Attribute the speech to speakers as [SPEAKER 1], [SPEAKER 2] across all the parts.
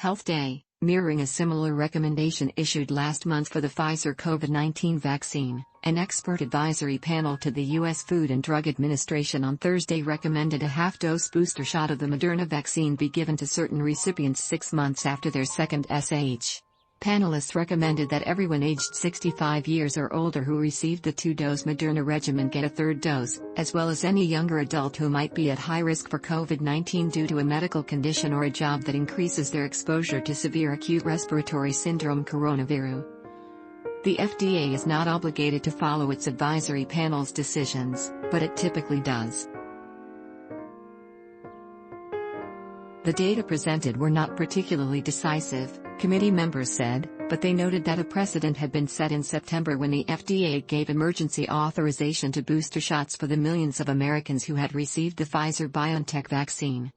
[SPEAKER 1] Health Day, mirroring a similar recommendation issued last month for the Pfizer COVID-19 vaccine. An expert advisory panel to the U.S. Food and Drug Administration on Thursday recommended a half-dose booster shot of the Moderna vaccine be given to certain recipients 6 months after their second SH. Panelists recommended that everyone aged 65 years or older who received the 2-dose Moderna regimen get a third dose, as well as any younger adult who might be at high risk for COVID-19 due to a medical condition or a job that increases their exposure to severe acute respiratory syndrome coronavirus. The FDA is not obligated to follow its advisory panel's decisions, but it typically does. The data presented were not particularly decisive, committee members said, but they noted that a precedent had been set in September when the FDA gave emergency authorization to booster shots for the millions of Americans who had received the Pfizer-BioNTech vaccine.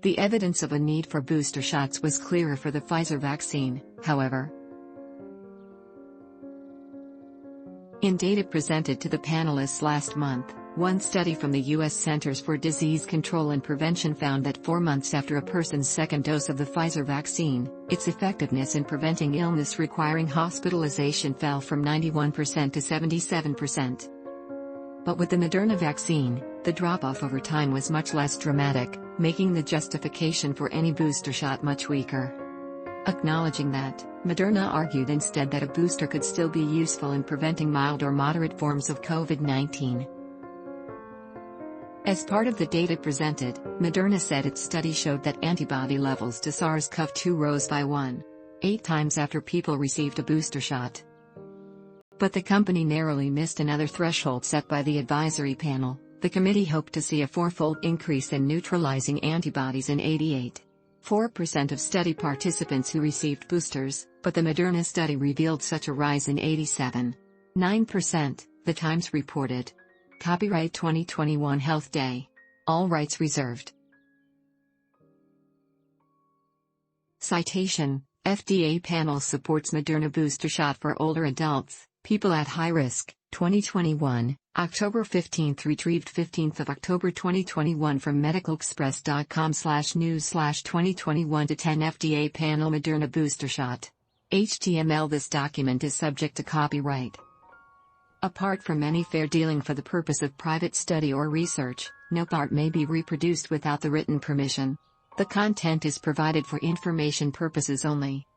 [SPEAKER 1] The evidence of a need for booster shots was clearer for the Pfizer vaccine, however. In data presented to the panelists last month, one study from the U.S. Centers for Disease Control and Prevention found that 4 months after a person's second dose of the Pfizer vaccine, its effectiveness in preventing illness requiring hospitalization fell from 91% to 77%. But with the Moderna vaccine, the drop-off over time was much less dramatic, making the justification for any booster shot much weaker. Acknowledging that, Moderna argued instead that a booster could still be useful in preventing mild or moderate forms of COVID-19. As part of the data presented, Moderna said its study showed that antibody levels to SARS-CoV-2 rose by 1.8 times after people received a booster shot. But the company narrowly missed another threshold set by the advisory panel. The committee hoped to see a 4-fold increase in neutralizing antibodies in 88.4% of study participants who received boosters, but the Moderna study revealed such a rise in 87.9%, the Times reported. Copyright 2021 Health Day. All rights reserved. Citation: FDA panel supports Moderna booster shot for older adults, people at high risk, 2021, October 15. Retrieved 15th of October 2021 from medicalexpress.com/news/2021-10 FDA panel Moderna booster shot. HTML. This document is subject to copyright. Apart from any fair dealing for the purpose of private study or research, no part may be reproduced without the written permission. The content is provided for information purposes only.